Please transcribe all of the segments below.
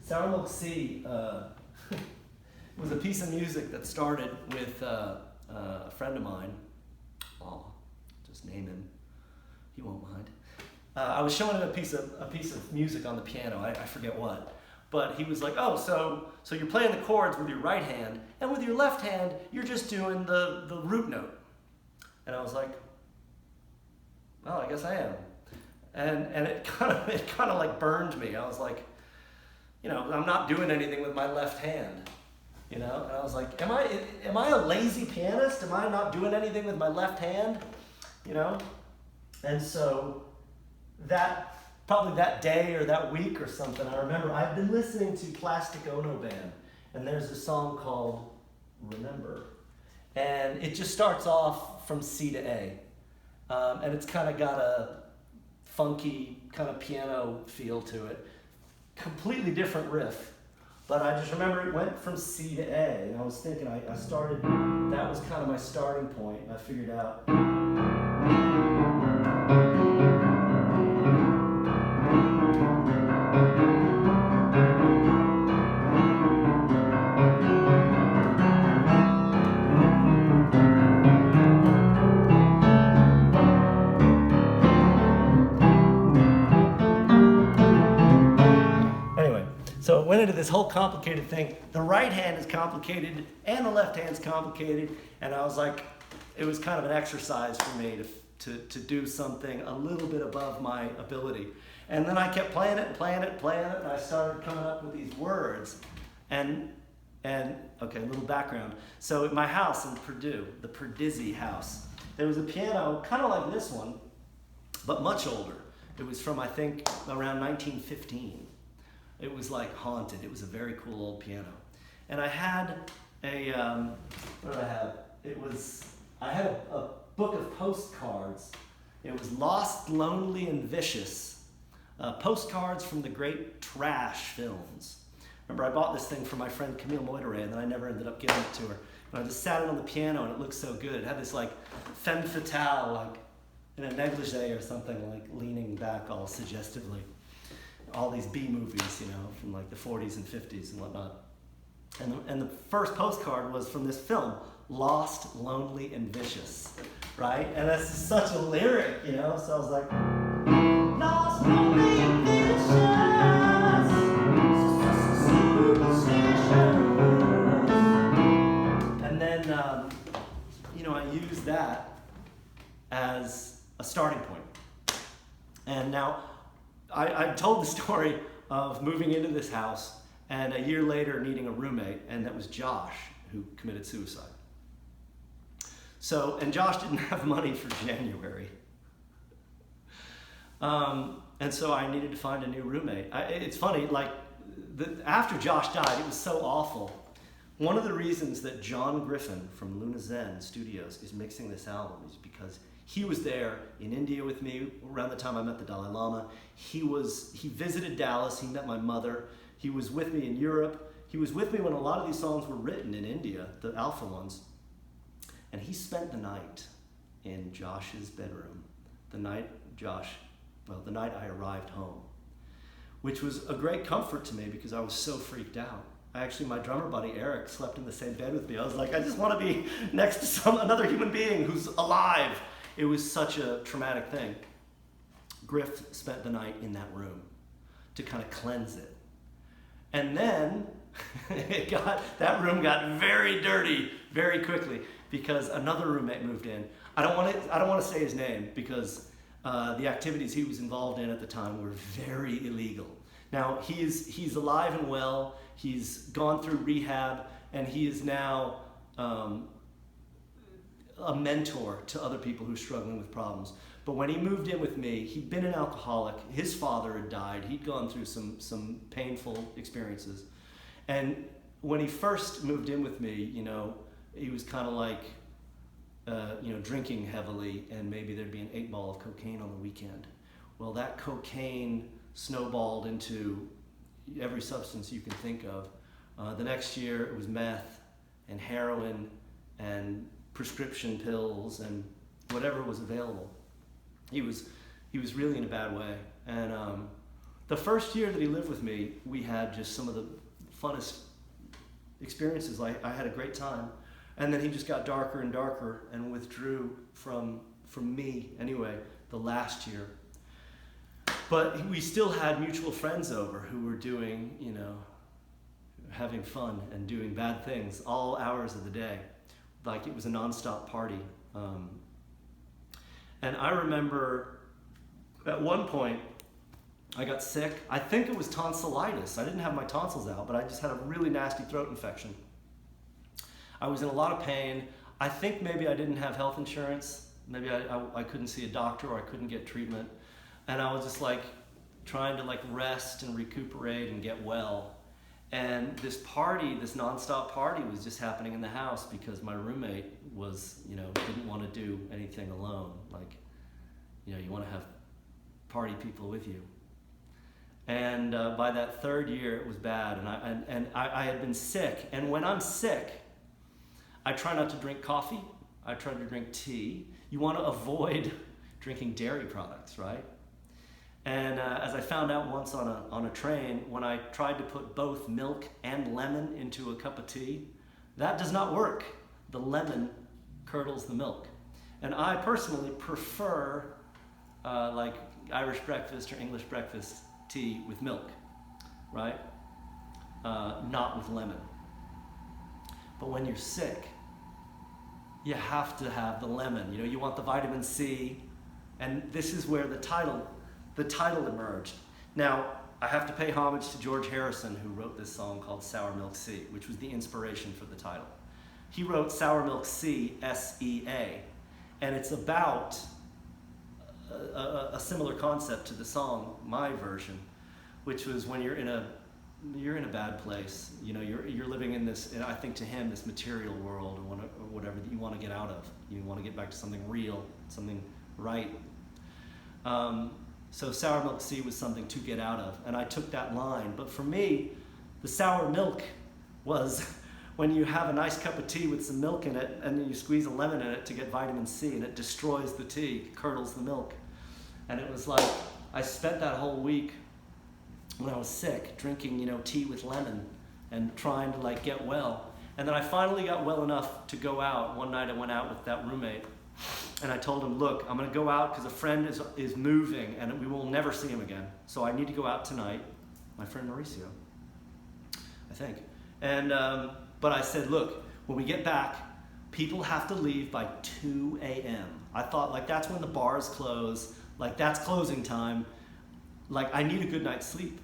Sour Milk Sea was a piece of music that started with a friend of mine. I'll just name him. He won't mind. I was showing him a piece of music on the piano. I forget what. But he was like, oh, so you're playing the chords with your right hand, and with your left hand, you're just doing the root note. And I was like, well, I guess I am. And it kind of like burned me. I was like, I'm not doing anything with my left hand, And I was like, am I a lazy pianist? Am I not doing anything with my left hand? And so probably that day or that week or something, I remember I'd been listening to Plastic Ono Band, and there's a song called Remember. And it just starts off from C to A. And it's kind of got a funky kind of piano feel to it. Completely different riff. But I just remember it went from C to A. And I was thinking, I started, that was kind of my starting point. I figured out. So it went into this whole complicated thing. The right hand is complicated and the left hand's complicated. And I was like, it was kind of an exercise for me to do something a little bit above my ability. And then I kept playing it, and I started coming up with these words. And okay, a little background. So at my house in Purdue, the Purdizzy house, there was a piano kind of like this one, but much older. It was from, I think, around 1915. It was like haunted. It was a very cool old piano. And I had what did I have? I had a book of postcards. It was Lost, Lonely, and Vicious. Postcards from the great trash films. Remember, I bought this thing for my friend Camille Moiteray, and then I never ended up giving it to her. And I just sat it on the piano, and it looked so good. It had this like femme fatale, like in a negligee or something, like leaning back all suggestively. All these B movies, from like the 40s and 50s and whatnot. And the first postcard was from this film, Lost, Lonely, and Vicious, right? And that's such a lyric, So I was like, Lost, Lonely, and Vicious, superstitious. And then, I used that as a starting point. And now, I told the story of moving into this house and a year later needing a roommate, and that was Josh, who committed suicide. So, and Josh didn't have money for January. And so I needed to find a new roommate. It's funny, after Josh died, it was so awful. One of the reasons that Jon Griffin from Luna Zen Studios is mixing this album is because he was there in India with me around the time I met the Dalai Lama. He visited Dallas, he met my mother. He was with me in Europe. He was with me when a lot of these songs were written in India, the alpha ones. And he spent the night in Josh's bedroom, the night I arrived home, which was a great comfort to me because I was so freaked out. My drummer buddy Eric slept in the same bed with me. I was like, I just want to be next to another human being who's alive. It was such a traumatic thing. Griff spent the night in that room to kind of cleanse it. And then that room got very dirty very quickly because another roommate moved in. I don't want to say his name because the activities he was involved in at the time were very illegal. Now he's alive and well. He's gone through rehab, and he is now a mentor to other people who are struggling with problems. But when he moved in with me, he'd been an alcoholic. His father had died. He'd gone through some painful experiences. And when he first moved in with me, he was kind of like, drinking heavily, and maybe there'd be an 8-ball of cocaine on the weekend. Well, that cocaine snowballed into every substance you can think of. The next year, it was meth and heroin and prescription pills and whatever was available. He was really in a bad way. And The first year that he lived with me, we had just some of the funnest experiences. I had a great time. And then he just got darker and darker and withdrew from me anyway the last year. But we still had mutual friends over who were doing, having fun and doing bad things all hours of the day. Like it was a nonstop party. And I remember at one point I got sick. I think it was tonsillitis. I didn't have my tonsils out, but I just had a really nasty throat infection. I was in a lot of pain. I think maybe I didn't have health insurance. Maybe I couldn't see a doctor, or I couldn't get treatment. And I was just like trying to rest and recuperate and get well. And this party, this nonstop party, was just happening in the house because my roommate was, didn't want to do anything alone. You want to have party people with you. And by that third year, it was bad. And I had been sick. And when I'm sick, I try not to drink coffee. I try to drink tea. You want to avoid drinking dairy products, right? And as I found out once on a train, when I tried to put both milk and lemon into a cup of tea, that does not work. The lemon curdles the milk. And I personally prefer Irish breakfast or English breakfast tea with milk, right? Not with lemon. But when you're sick, you have to have the lemon. You want the vitamin C, and this is where the title emerged. Now, I have to pay homage to George Harrison, who wrote this song called Sour Milk Sea, which was the inspiration for the title. He wrote Sour Milk Sea, S-E-A, and it's about a similar concept to the song, my version, which was when you're in a bad place. You're living in this, and I think to him, this material world or whatever that you want to get out of. You want to get back to something real, something right. So Sour Milk Sea was something to get out of, and I took that line. But for me, the sour milk was when you have a nice cup of tea with some milk in it, and then you squeeze a lemon in it to get vitamin C, and it destroys the tea, curdles the milk. And it was like, I spent that whole week when I was sick, drinking, tea with lemon and trying to get well. And then I finally got well enough to go out. One night I went out with that roommate, and I told him, look, I'm gonna go out because a friend is moving and we will never see him again. So I need to go out tonight. My friend Mauricio, I think. And, but I said, look, when we get back, people have to leave by 2 a.m. I thought that's when the bars close, that's closing time. I need a good night's sleep.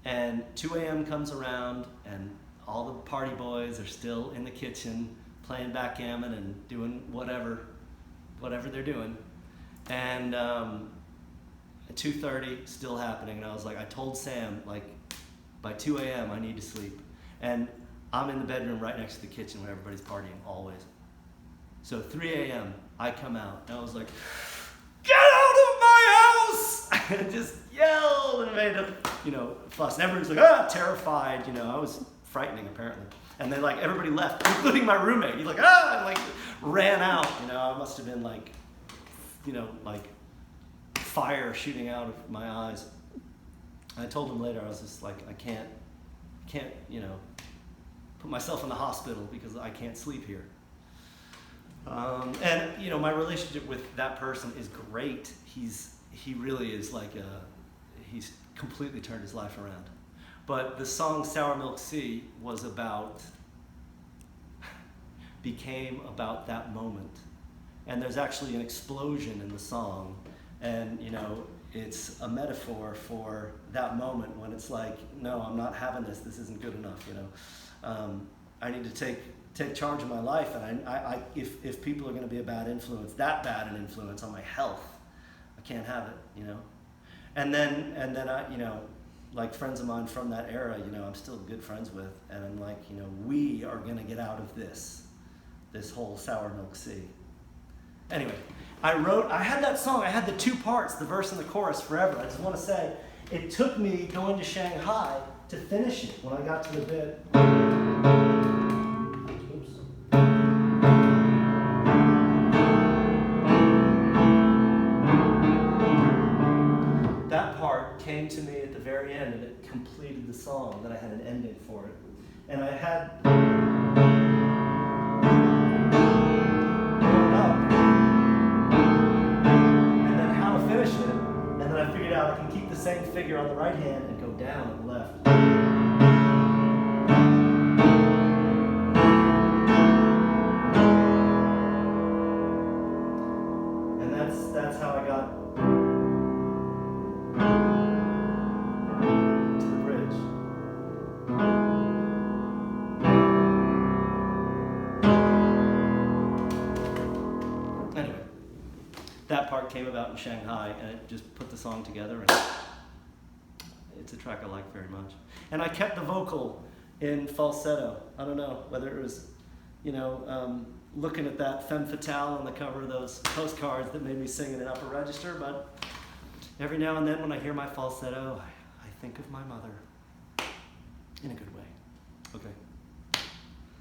And 2 a.m. comes around, and all the party boys are still in the kitchen playing backgammon and doing whatever they're doing. And at 2:30, still happening. And I was I told Sam, by 2 a.m. I need to sleep. And I'm in the bedroom right next to the kitchen when everybody's partying, always. So 3 a.m., I come out, and I was like, get out of my house! And just yelled and made a, fuss. And everybody's terrified, I was frightening apparently. And then everybody left, including my roommate. He's and ran out. I must have been fire shooting out of my eyes. And I told him later, I was just I can't, put myself in the hospital because I can't sleep here. And my relationship with that person is great. He really is he's completely turned his life around. But the song Sour Milk Sea became about that moment. And there's actually an explosion in the song. And, it's a metaphor for that moment when it's no, I'm not having this. This isn't good enough, I need to take charge of my life. And I if people are going to be a bad influence, that bad an influence on my health, I can't have it, And then I, friends of mine from that era, I'm still good friends with, and I'm we are gonna get out of this whole Sour Milk Sea. Anyway, I had that song, I had the two parts, the verse and the chorus forever. I just want to say, it took me going to Shanghai to finish it when I got to the bit. came to me at the very end, and it completed the song, that I had an ending for it. And I had going up, and then how to finish it, and then I figured out I can keep the same figure on the right hand and go down on the left. And that's how I got to the bridge. Anyway, that part came about in Shanghai, and it just put the song together, and it's a track I like very much. And I kept the vocal in falsetto. I don't know whether it was, looking at that femme fatale on the cover of those postcards that made me sing in an upper register, but every now and then when I hear my falsetto, I think of my mother in a good way. Okay.